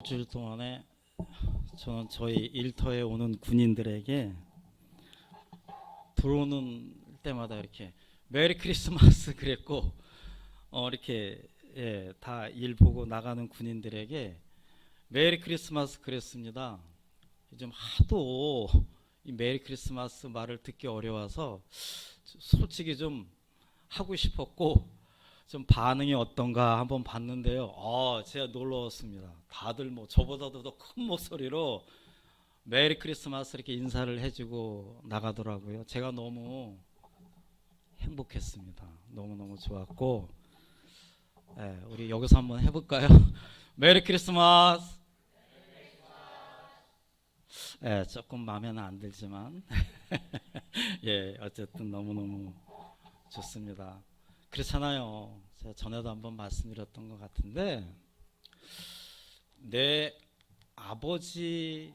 일주일 동안에 저는 저희 일터에 오는 군인들에게 들어오는 때마다 이렇게 메리 크리스마스 그랬고 이렇게 다 일 보고 나가는 군인들에게 메리 크리스마스 그랬습니다. 요즘 하도 이 메리 크리스마스 말을 듣기 어려워서 솔직히 좀 하고 싶었고 좀 반응이 어떤가 한번 봤는데요. 제가 놀라웠습니다. 다들 뭐 저보다도 더 큰 목소리로 메리 크리스마스 이렇게 인사를 해주고 나가더라고요. 제가 너무 행복했습니다. 너무너무 좋았고, 우리 여기서 한번 해볼까요? 메리 크리스마스. 조금 마음에는 안 들지만 어쨌든 너무너무 좋습니다. 그렇잖아요. 제가 전에도 한번 말씀드렸던 것 같은데 내 아버지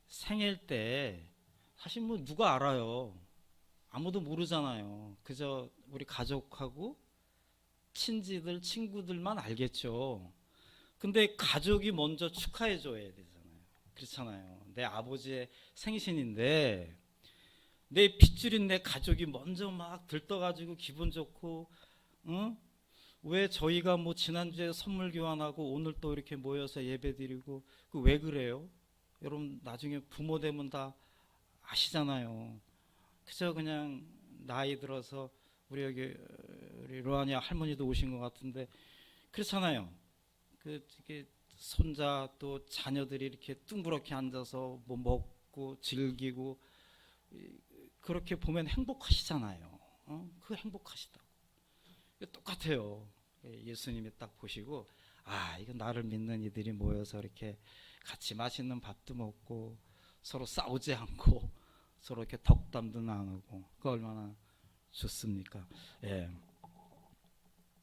생일 때 사실 뭐 누가 알아요. 아무도 모르잖아요. 그저 우리 가족하고 친지들, 친구들만 알겠죠. 근데 가족이 먼저 축하해 줘야 되잖아요. 그렇잖아요. 내 아버지의 생신인데 내 핏줄인 내 가족이 먼저 막 들떠가지고 기분 좋고, 응? 왜 저희가 뭐 지난주에 선물 교환하고 오늘 또 이렇게 모여서 예배드리고 그 왜 그래요? 여러분 나중에 부모 되면 다 아시잖아요. 그저 그냥 나이 들어서 우리 여기 우리 로아니 할머니도 오신 것 같은데 그렇잖아요. 그 이게 손자 또 자녀들이 이렇게 둥그렇게 앉아서 뭐 먹고 즐기고 그렇게 보면 행복하시잖아요. 그 행복하시다고. 똑같아요. 예수님이 딱 보시고 이거 나를 믿는 이들이 모여서 이렇게 같이 맛있는 밥도 먹고 서로 싸우지 않고 서로 이렇게 덕담도 나누고 그 얼마나 좋습니까?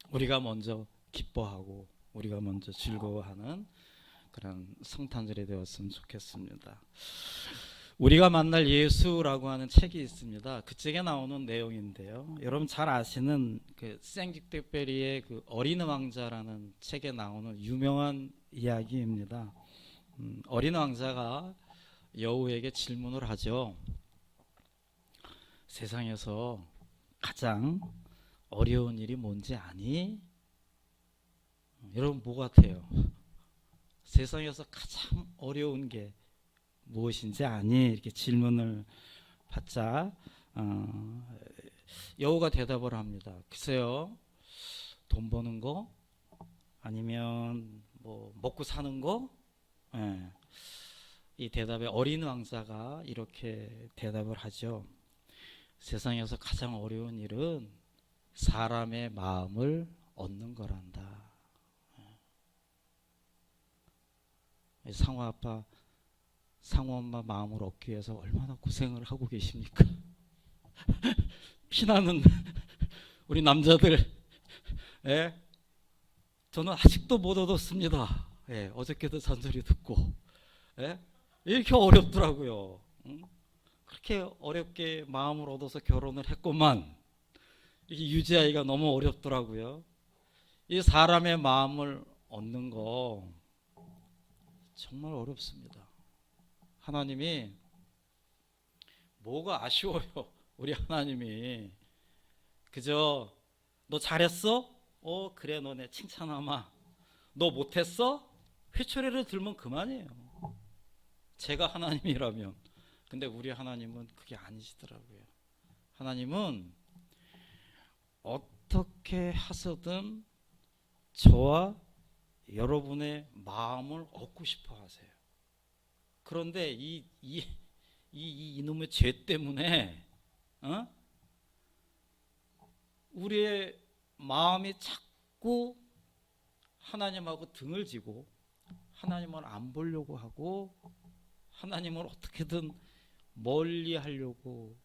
우리가 먼저 기뻐하고 우리가 먼저 즐거워하는 그런 성탄절이 되었으면 좋겠습니다. 우리가 만날 예수라고 하는 책이 있습니다. 그 책에 나오는 내용인데요. 여러분 잘 아시는 그 생직대베리의 그 어린 왕자라는 책에 나오는 유명한 이야기입니다. 어린 왕자가 여우에게 질문을 하죠. 세상에서 가장 어려운 일이 뭔지 아니? 여러분 뭐 같아요? 세상에서 가장 어려운 게 무엇인지 아니? 이렇게 질문을 받자 여우가 대답을 합니다. 글쎄요, 돈 버는 거 아니면 뭐 먹고 사는 거? 이 대답에 어린 왕자가 이렇게 대답을 하죠. 세상에서 가장 어려운 일은 사람의 마음을 얻는 거란다. 상호 아빠, 상호 엄마 마음을 얻기 위해서 얼마나 고생을 하고 계십니까? 피나는 우리 남자들, 저는 아직도 못 얻었습니다. 어저께도 잔소리 듣고, 이렇게 어렵더라고요. 그렇게 어렵게 마음을 얻어서 결혼을 했구만. 이게 유지하기가 너무 어렵더라고요. 이 사람의 마음을 얻는 거 정말 어렵습니다. 하나님이 뭐가 아쉬워요? 우리 하나님이 그저 너 잘했어? 그래 너네 칭찬하마. 너 못했어? 회초리를 들면 그만이에요. 제가 하나님이라면. 근데 우리 하나님은 그게 아니시더라고요. 하나님은 어떻게 해서든 저와 여러분의 마음을 얻고 싶어 하세요. 그런데 이놈의 죄 때문에 우리의 마음이 자꾸 하나님하고 등을 지고 하나님을 안 보려고 하고 하나님을 어떻게든 멀리 하려고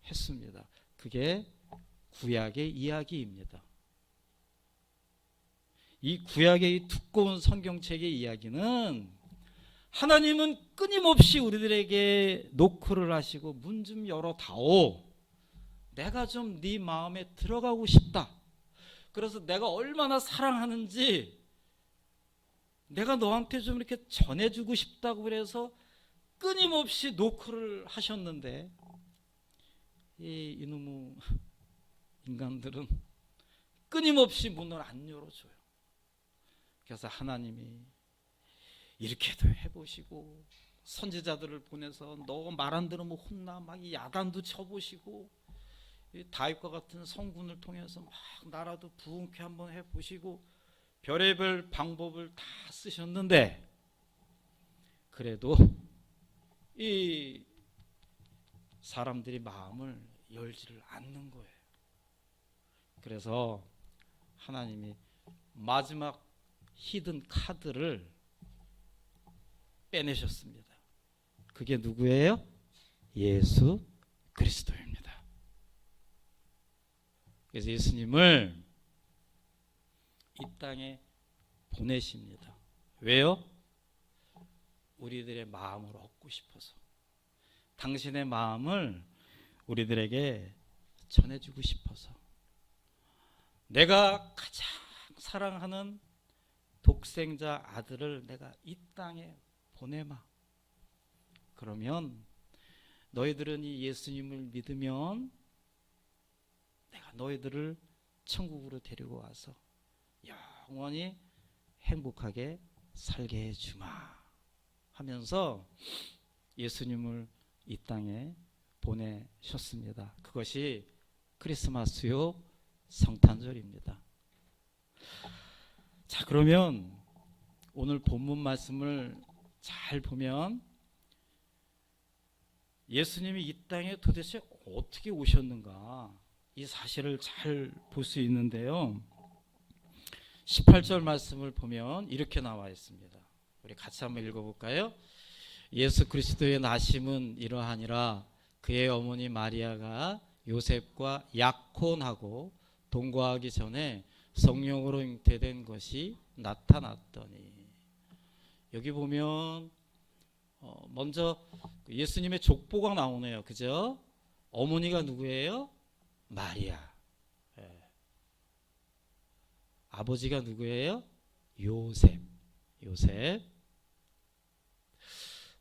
했습니다. 그게 구약의 이야기입니다. 이 구약의 이 두꺼운 성경책의 이야기는 하나님은 끊임없이 우리들에게 노크를 하시고 문 좀 열어다오. 내가 좀 네 마음에 들어가고 싶다. 그래서 내가 얼마나 사랑하는지 내가 너한테 좀 이렇게 전해주고 싶다고 그래서 끊임없이 노크를 하셨는데 이놈의 인간들은 끊임없이 문을 안 열어줘요. 그래서 하나님이 이렇게도 해보시고 선지자들을 보내서 너 말 안 들으면 혼나 막 야단도 쳐보시고 다윗과 같은 성군을 통해서 막 나라도 부흥케 한번 해보시고 별의별 방법을 다 쓰셨는데 그래도 이 사람들이 마음을 열지를 않는 거예요. 그래서 하나님이 마지막 히든 카드를 빼내셨습니다. 그게 누구예요? 예수 그리스도입니다. 그래서 예수님을 이 땅에 보내십니다. 왜요? 우리들의 마음을 얻고 싶어서. 당신의 마음을 우리들에게 전해주고 싶어서. 내가 가장 사랑하는 독생자 아들을 내가 이 땅에 보내마. 그러면 너희들은 이 예수님을 믿으면 내가 너희들을 천국으로 데리고 와서 영원히 행복하게 살게 해주마 하면서 예수님을 이 땅에 보내셨습니다. 그것이 크리스마스요 성탄절입니다. 자, 그러면 오늘 본문 말씀을 잘 보면 예수님이 이 땅에 도대체 어떻게 오셨는가 이 사실을 잘 볼 수 있는데요. 18절 말씀을 보면 이렇게 나와 있습니다. 우리 같이 한번 읽어볼까요? 예수 그리스도의 나심은 이러하니라. 그의 어머니 마리아가 요셉과 약혼하고 동거하기 전에 성령으로 잉태된 것이 나타났더니. 여기 보면 먼저 예수님의 족보가 나오네요. 그죠? 어머니가 누구예요? 마리아. 아버지가 누구예요? 요셉.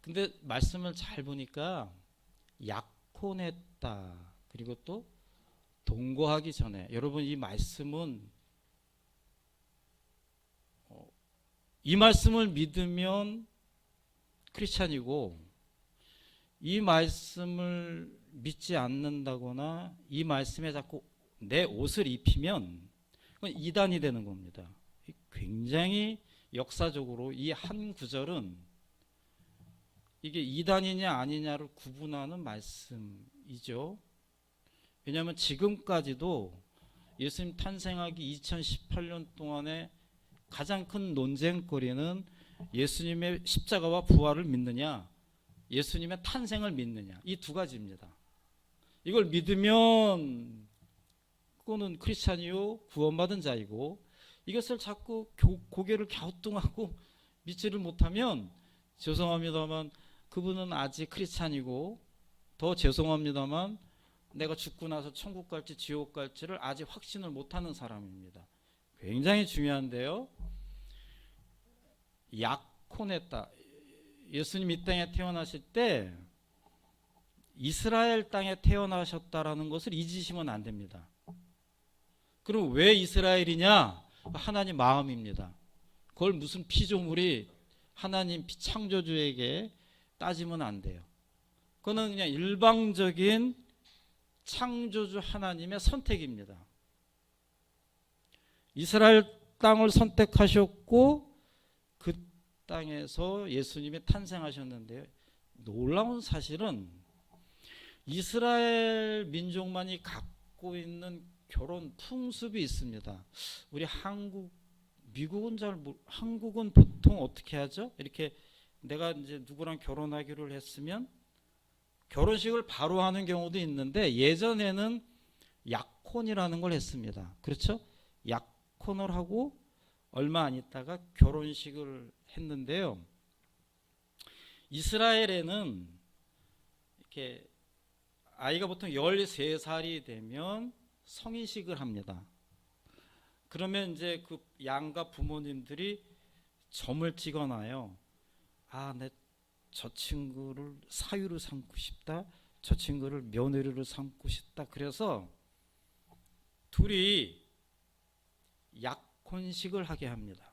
근데 말씀을 잘 보니까 약혼했다. 그리고 또 동거하기 전에. 여러분 이 말씀은 이 말씀을 믿으면 크리스찬이고 이 말씀을 믿지 않는다거나 이 말씀에 자꾸 내 옷을 입히면 그건 이단이 되는 겁니다. 굉장히 역사적으로 이 한 구절은 이게 이단이냐 아니냐를 구분하는 말씀이죠. 왜냐하면 지금까지도 예수님 탄생하기 2018년 동안에 가장 큰 논쟁거리는 예수님의 십자가와 부활을 믿느냐, 예수님의 탄생을 믿느냐, 이 두 가지입니다. 이걸 믿으면 그거는 크리스찬이요 구원받은 자이고, 이것을 자꾸 고개를 갸우뚱하고 믿지를 못하면 죄송합니다만 그분은 아직 크리스찬이고, 더 죄송합니다만 내가 죽고 나서 천국 갈지 지옥 갈지를 아직 확신을 못하는 사람입니다. 굉장히 중요한데요. 약혼했다. 예수님 이 땅에 태어나실 때 이스라엘 땅에 태어나셨다라는 것을 잊으시면 안 됩니다. 그럼 왜 이스라엘이냐? 하나님 마음입니다. 그걸 무슨 피조물이 하나님 창조주에게 따지면 안 돼요. 그거는 그냥 일방적인 창조주 하나님의 선택입니다. 이스라엘 땅을 선택하셨고 그 땅에서 예수님이 탄생하셨는데요. 놀라운 사실은 이스라엘 민족만이 갖고 있는 결혼 풍습이 있습니다. 우리 미국은 한국은 보통 어떻게 하죠? 이렇게 내가 이제 누구랑 결혼하기로 했으면 결혼식을 바로 하는 경우도 있는데 예전에는 약혼이라는 걸 했습니다. 그렇죠? 약혼을 하고 얼마 안 있다가 결혼식을 했는데요. 이스라엘에는 이렇게 아이가 보통 13살이 되면 성인식을 합니다. 그러면 이제 그 양가 부모님들이 점을 찍어놔요. 아, 내 저 친구를 사위로 삼고 싶다. 저 친구를 며느리로 삼고 싶다. 그래서 둘이 약혼식을 하게 합니다.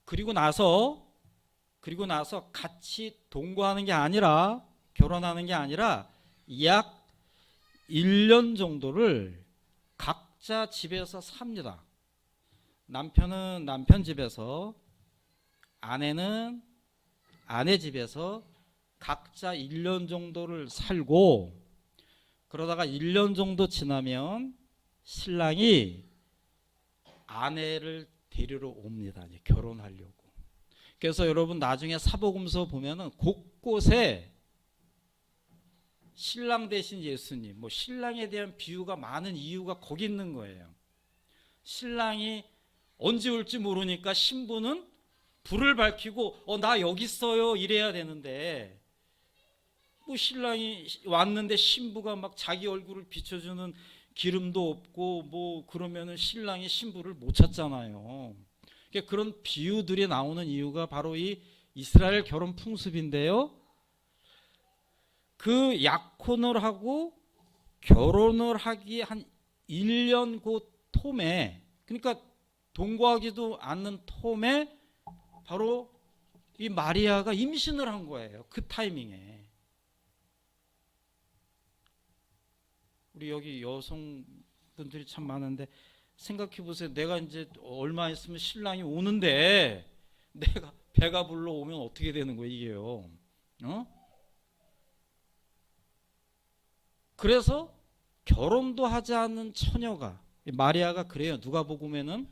그리고 나서 같이 동거하는 게 아니라, 결혼하는 게 아니라 약 1년 정도를 각자 집에서 삽니다. 남편은 남편 집에서, 아내는 아내 집에서 각자 1년 정도를 살고, 그러다가 1년 정도 지나면 신랑이 아내를 데리러 옵니다. 이제 결혼하려고. 그래서 여러분 나중에 사복음서 보면은 곳곳에 신랑 대신 예수님, 뭐 신랑에 대한 비유가 많은 이유가 거기 있는 거예요. 신랑이 언제 올지 모르니까 신부는 불을 밝히고 나 여기 있어요 이래야 되는데, 뭐 신랑이 왔는데 신부가 막 자기 얼굴을 비춰주는 기름도 없고 뭐 그러면은 신랑이 신부를 못 찾잖아요. 그러니까 그런 비유들이 나오는 이유가 바로 이 이스라엘 결혼 풍습인데요. 그 약혼을 하고 결혼을 하기 한 1년 그 톰에, 그러니까 동거하지도 않는 톰에 바로 이 마리아가 임신을 한 거예요. 그 타이밍에. 우리 여기 여성분들이 참 많은데 생각해 보세요. 내가 이제 얼마 있으면 신랑이 오는데 내가 배가 불러오면 어떻게 되는 거예요, 이게요? 그래서 결혼도 하지 않은 처녀가, 마리아가 그래요. 누가복음에는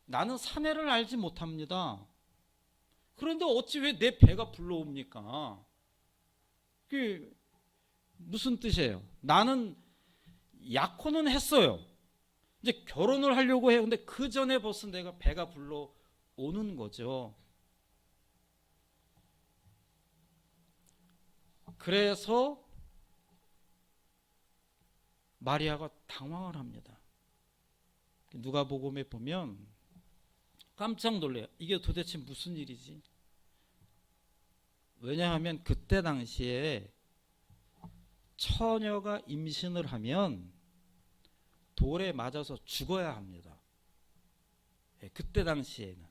나는 사내를 알지 못합니다. 그런데 어찌 왜 내 배가 불러옵니까? 그게 무슨 뜻이에요? 나는 약혼은 했어요. 이제 결혼을 하려고 해요. 근데 그 전에 벌써 내가 배가 불러오는 거죠. 그래서 마리아가 당황을 합니다. 누가복음에 보면 깜짝 놀래요. 이게 도대체 무슨 일이지? 왜냐하면 그때 당시에 처녀가 임신을 하면 돌에 맞아서 죽어야 합니다. 그때 당시에는.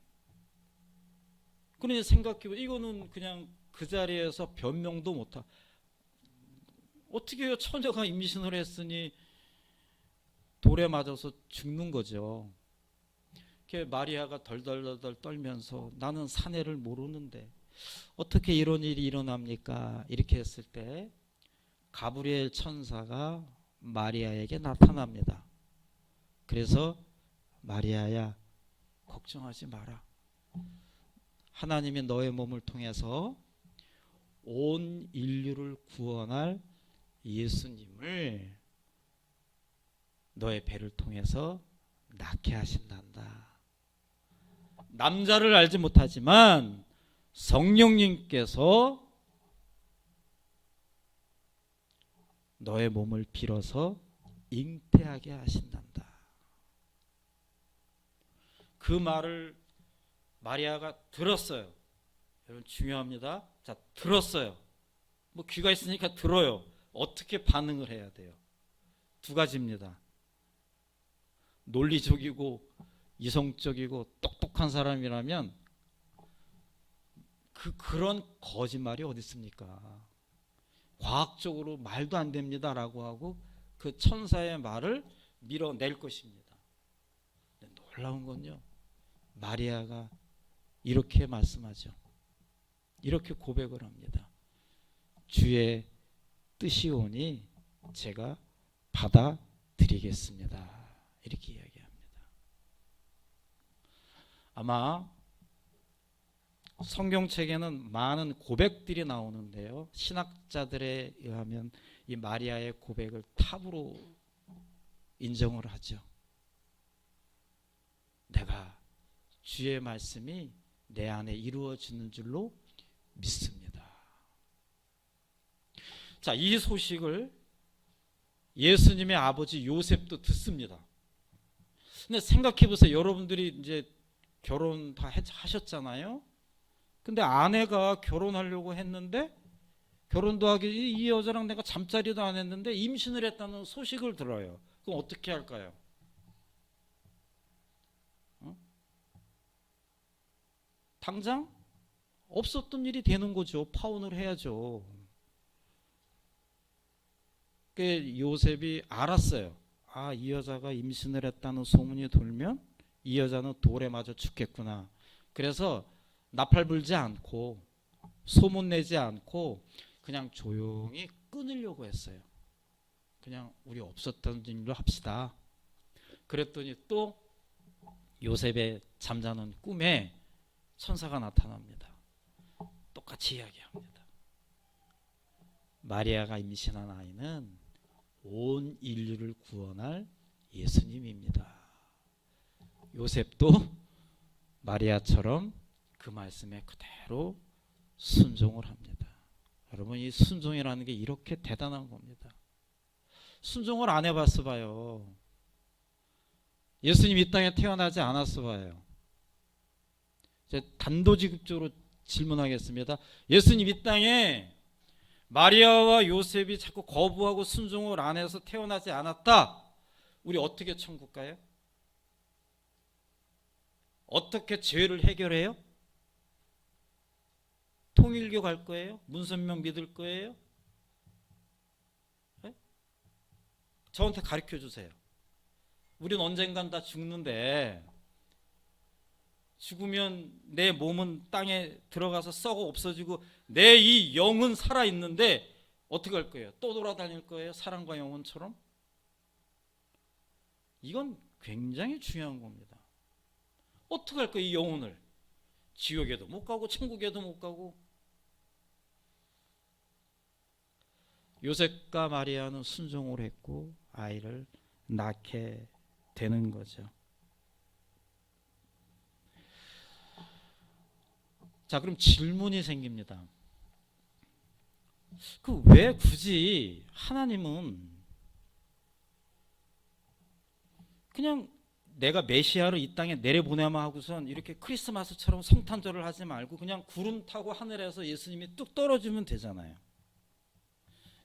그러니 생각해보면 이거는 그냥 그 자리에서 변명도 못하. 어떻게 해요? 처녀가 임신을 했으니 돌에 맞아서 죽는 거죠. 마리아가 덜덜덜 떨면서 나는 사내를 모르는데 어떻게 이런 일이 일어납니까? 이렇게 했을 때 가브리엘 천사가 마리아에게 나타납니다. 그래서 마리아야, 걱정하지 마라. 하나님이 너의 몸을 통해서 온 인류를 구원할 예수님을 너의 배를 통해서 낳게 하신단다. 남자를 알지 못하지만 성령님께서 너의 몸을 빌어서 잉태하게 하신단다. 그 말을 마리아가 들었어요. 여러분 중요합니다. 자, 들었어요. 뭐 귀가 있으니까 들어요. 어떻게 반응을 해야 돼요? 두 가지입니다. 논리적이고 이성적이고 똑똑한 사람이라면 그런 거짓말이 어디 있습니까? 과학적으로 말도 안 됩니다라고 하고 그 천사의 말을 밀어낼 것입니다. 놀라운 건요, 마리아가 이렇게 말씀하죠. 이렇게 고백을 합니다. 주의 뜻이 오니 제가 받아들이겠습니다. 이렇게 이야기합니다. 아마 성경책에는 많은 고백들이 나오는데요, 신학자들에 의하면 이 마리아의 고백을 탑으로 인정을 하죠. 내가 주의 말씀이 내 안에 이루어지는 줄로 믿습니다. 자, 이 소식을 예수님의 아버지 요셉도 듣습니다. 근데 생각해 보세요. 여러분들이 이제 결혼 다 하셨잖아요. 근데 아내가 결혼하려고 했는데 결혼도 하기 이 여자랑 내가 잠자리도 안 했는데 임신을 했다는 소식을 들어요. 그럼 어떻게 할까요? 어? 당장 없었던 일이 되는 거죠. 파혼을 해야죠. 그 요셉이 알았어요. 아, 이 여자가 임신을 했다는 소문이 돌면 이 여자는 돌에 맞아 죽겠구나. 그래서 나팔 불지 않고 소문 내지 않고 그냥 조용히 끊으려고 했어요. 그냥 우리 없었던 일로 합시다. 그랬더니 또 요셉의 잠자는 꿈에 천사가 나타납니다. 똑같이 이야기합니다. 마리아가 임신한 아이는 온 인류를 구원할 예수님입니다. 요셉도 마리아처럼 그 말씀에 그대로 순종을 합니다. 여러분, 이 순종이라는 게 이렇게 대단한 겁니다. 순종을 안 해봤어 봐요. 예수님 이 땅에 태어나지 않았어 봐요. 이제 단도직입적으로 질문하겠습니다. 예수님 이 땅에 마리아와 요셉이 자꾸 거부하고 순종을 안 해서 태어나지 않았다. 우리 어떻게 천국 가요? 어떻게 죄를 해결해요? 통일교 갈 거예요? 문선명 믿을 거예요? 네? 저한테 가르쳐 주세요. 우린 언젠간 다 죽는데 죽으면 내 몸은 땅에 들어가서 썩어 없어지고 내 이 영은 살아있는데 어떻게 할 거예요? 또 돌아다닐 거예요? 사랑과 영혼처럼? 이건 굉장히 중요한 겁니다. 어떻게 할 거예요? 이 영혼을 지옥에도 못 가고 천국에도 못 가고. 요셉과 마리아는 순종을 했고 아이를 낳게 되는 거죠. 자, 그럼 질문이 생깁니다. 그 왜 굳이 하나님은 그냥 내가 메시아를 이 땅에 내려보내마 하고선 이렇게 크리스마스처럼 성탄절을 하지 말고 그냥 구름 타고 하늘에서 예수님이 뚝 떨어지면 되잖아요.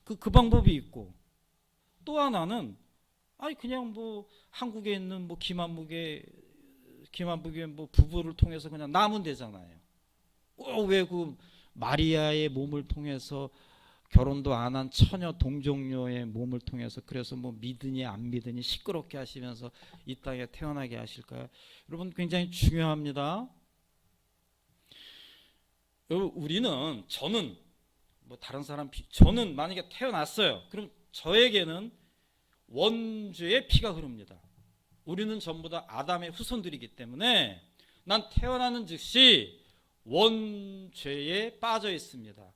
그 방법이 있고, 또 하나는 아니 그냥 뭐 한국에 있는 뭐 김한국의 뭐 부부를 통해서 그냥 낳으면 되잖아요. 왜 그 마리아의 몸을 통해서 결혼도 안 한 처녀 동정녀의 몸을 통해서 그래서 뭐 믿으니 안 믿으니 시끄럽게 하시면서 이 땅에 태어나게 하실까요? 여러분, 굉장히 중요합니다. 여러분, 저는 뭐 다른 사람 저는 만약에 태어났어요. 그럼 저에게는 원죄의 피가 흐릅니다. 우리는 전부 다 아담의 후손들이기 때문에 난 태어나는 즉시 원죄에 빠져 있습니다.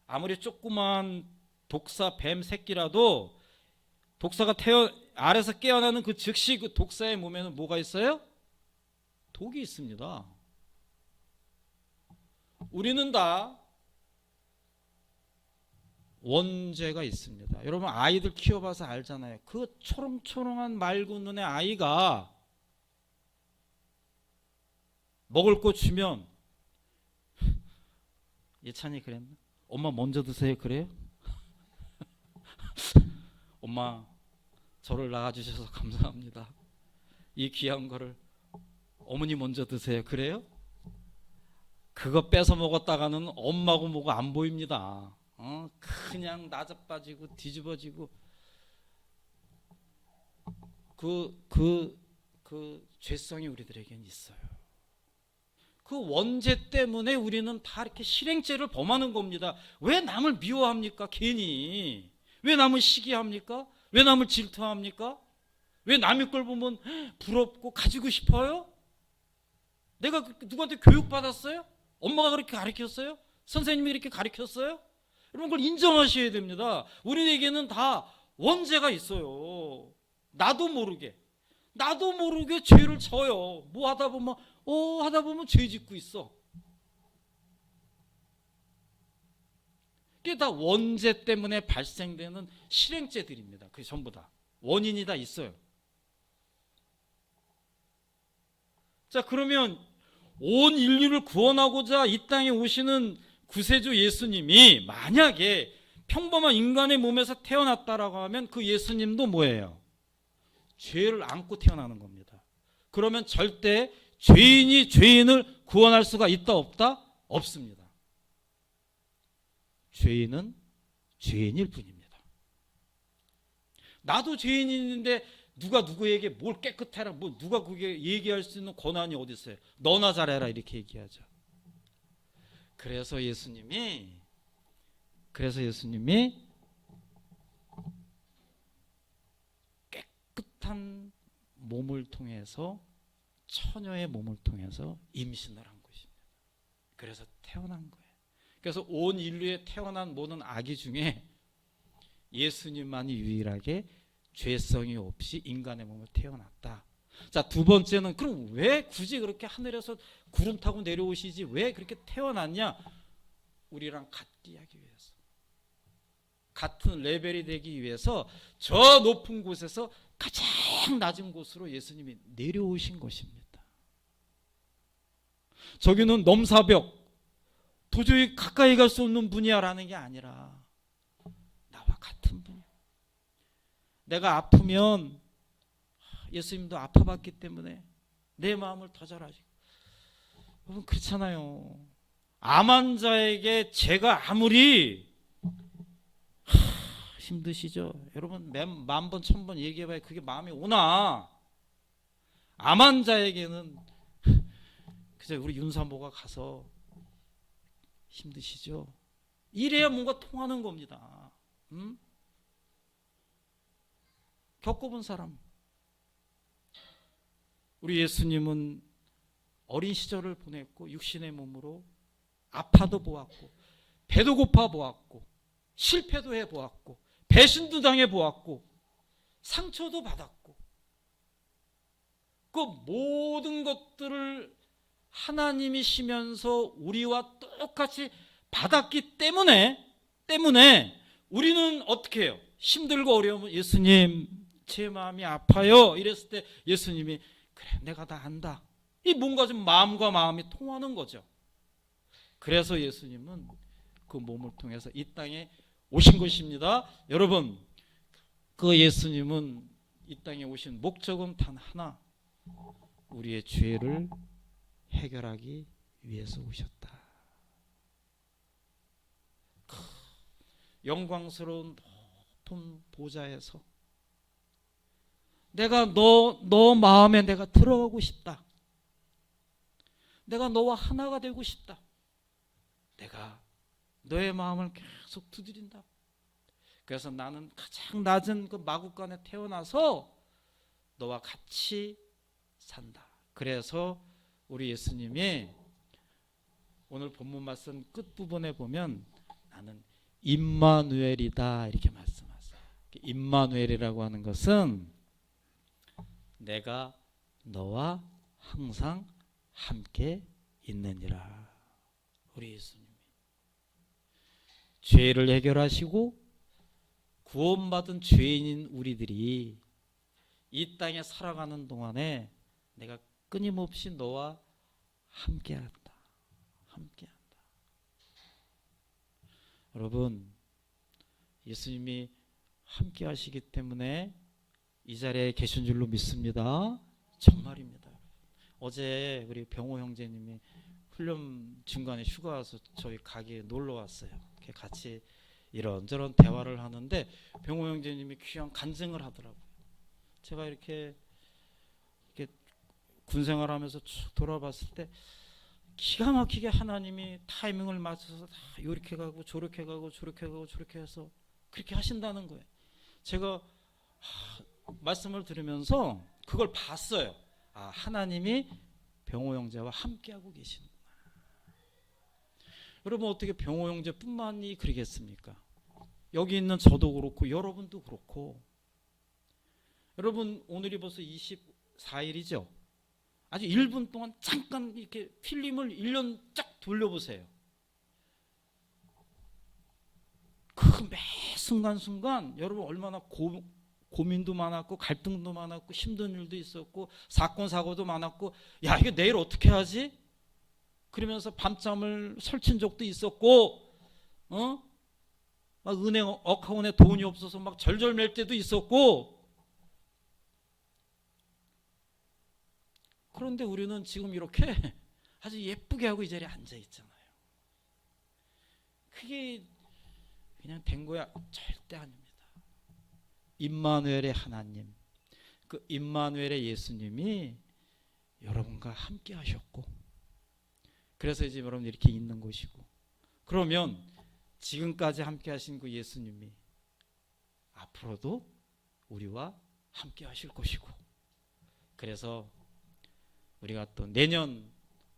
아무리 조그만 독사 뱀 새끼라도 독사가 알에서 깨어나는 그 즉시 그 독사의 몸에는 뭐가 있어요? 독이 있습니다. 우리는 다 원죄가 있습니다. 여러분, 아이들 키워봐서 알잖아요. 그 초롱초롱한 맑은 눈의 아이가 먹을 거 주면 예찬이 그랬나? 엄마 먼저 드세요. 그래요? 엄마, 저를 낳아주셔서 감사합니다. 이 귀한 거를 어머니 먼저 드세요. 그래요? 그거 뺏어 먹었다가는 엄마고 뭐고 안 보입니다. 그냥 나자빠지고 뒤집어지고 그 죄성이 우리들에게는 있어요. 그 원죄 때문에 우리는 다 이렇게 실행죄를 범하는 겁니다. 왜 남을 미워합니까? 괜히. 왜 남을 시기합니까? 왜 남을 질투합니까? 왜 남의 걸 보면 부럽고 가지고 싶어요? 내가 누구한테 교육받았어요? 엄마가 그렇게 가르쳤어요? 선생님이 이렇게 가르쳤어요? 여러분, 그걸 인정하셔야 됩니다. 우리에게는 다 원죄가 있어요. 나도 모르게 죄를 져요. 뭐 하다 보면 죄 짓고 있어. 그게 다 원죄 때문에 발생되는 실행죄들입니다. 그게 전부 다 원인이 다 있어요. 자, 그러면 온 인류를 구원하고자 이 땅에 오시는 구세주 예수님이 만약에 평범한 인간의 몸에서 태어났다라고 하면 그 예수님도 뭐예요? 죄를 안고 태어나는 겁니다. 그러면 절대 죄인이 죄인을 구원할 수가 있다 없다? 없습니다. 죄인은 죄인일 뿐입니다. 나도 죄인인데 누가 누구에게 뭘 깨끗해라, 뭐 누가 그게 얘기할 수 있는 권한이 어디 있어요? 너나 잘해라 이렇게 얘기하죠. 그래서 예수님이 깨끗한 몸을 통해서, 처녀의 몸을 통해서 임신을 한 것입니다. 그래서 태어난 거예요. 그래서 온 인류에 태어난 모든 아기 중에 예수님만이 유일하게 죄성이 없이 인간의 몸을 태어났다. 자, 두 번째는 그럼 왜 굳이 그렇게 하늘에서 구름 타고 내려오시지 왜 그렇게 태어났냐? 우리랑 같게 하기 위해서, 같은 레벨이 되기 위해서 저 높은 곳에서 가장 낮은 곳으로 예수님이 내려오신 것입니다. 저기는 넘사벽, 도저히 가까이 갈 수 없는 분이야 라는 게 아니라 나와 같은 분. 내가 아프면 예수님도 아파봤기 때문에 내 마음을 더 잘 아시고, 여러분 그렇잖아요. 암 환자에게 제가 아무리 힘드시죠? 여러분 만번 천번 얘기해봐야 그게 마음이 오나? 암 환자에게는 그저 우리 윤사모가 가서 힘드시죠? 이래야 뭔가 통하는 겁니다. 겪어본 사람. 우리 예수님은 어린 시절을 보냈고 육신의 몸으로 아파도 보았고 배도 고파 보았고 실패도 해 보았고 배신도 당해 보았고 상처도 받았고 그 모든 것들을 하나님이시면서 우리와 똑같이 받았기 때문에 우리는 어떻게 해요? 힘들고 어려우면 예수님 제 마음이 아파요 이랬을 때 예수님이 그래 내가 다 안다. 이 뭔가 좀 마음과 마음이 통하는 거죠. 그래서 예수님은 그 몸을 통해서 이 땅에 오신 것입니다. 여러분, 그 예수님은 이 땅에 오신 목적은 단 하나, 우리의 죄를 해결하기 위해서 오셨다. 영광스러운 높은 보좌에서 내가 너 마음에 내가 들어가고 싶다. 내가 너와 하나가 되고 싶다. 내가 너의 마음을 계속 두드린다. 그래서 나는 가장 낮은 그 마구간에 태어나서 너와 같이 산다. 그래서 우리 예수님이 오늘 본문 말씀 끝부분에 보면 나는 임마누엘이다 이렇게 말씀하세요. 임마누엘이라고 하는 것은 내가 너와 항상 함께 있느니라. 우리 예수님이 죄를 해결하시고 구원받은 죄인인 우리들이 이 땅에 살아가는 동안에 내가 끊임없이 너와 함께한다. 함께한다. 여러분, 예수님이 함께하시기 때문에 이 자리에 계신 줄로 믿습니다. 정말입니다. 어제 우리 병호 형제님이 훈련 중간에 휴가 와서 저희 가게에 놀러 왔어요. 이렇게 같이 이런저런 대화를 하는데 병호 형제님이 귀한 간증을 하더라고요. 제가 이렇게 군생활하면서 쭉 돌아봤을 때 기가 막히게 하나님이 타이밍을 맞춰서 다 이렇게 가고 저렇게 가고 저렇게 가고 저렇게 해서 그렇게 하신다는 거예요. 제가 말씀을 들으면서 그걸 봤어요. 하나님이 병호 형제와 함께하고 계시는구나. 여러분 어떻게 병호 형제뿐만이 그러겠습니까? 여기 있는 저도 그렇고 여러분도 그렇고. 여러분 오늘이 벌써 24일이죠. 아주 1분 동안 잠깐 이렇게 필름을 1년 쫙 돌려보세요. 그 매 순간순간 여러분 얼마나 고민도 많았고 갈등도 많았고 힘든 일도 있었고 사건 사고도 많았고 야 이거 내일 어떻게 하지? 그러면서 밤잠을 설친 적도 있었고 막 은행 어카운트에 돈이 없어서 막 절절맬 때도 있었고 그런데 우리는 지금 이렇게 아주 예쁘게 하고 이 자리에 앉아 있잖아요. 그게 그냥 된 거야? 절대 아닙니다. 임마누엘의 하나님, 그 임마누엘의 예수님이 여러분과 함께 하셨고 그래서 이제 여러분 이렇게 있는 것이고 그러면 지금까지 함께 하신 그 예수님이 앞으로도 우리와 함께 하실 것이고 그래서 우리가 또 내년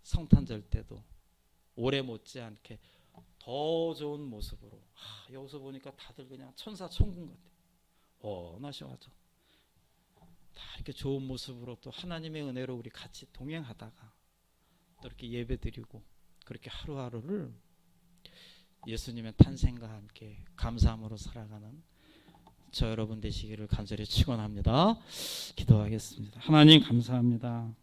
성탄절 때도 올해 못지않게 더 좋은 모습으로 여기서 보니까 다들 그냥 천사 천군 같아요. 나셔가지고 다 이렇게 좋은 모습으로 또 하나님의 은혜로 우리 같이 동행하다가 또 이렇게 예배드리고 그렇게 하루하루를 예수님의 탄생과 함께 감사함으로 살아가는 저 여러분 되시기를 간절히 축원합니다. 기도하겠습니다. 하나님 감사합니다.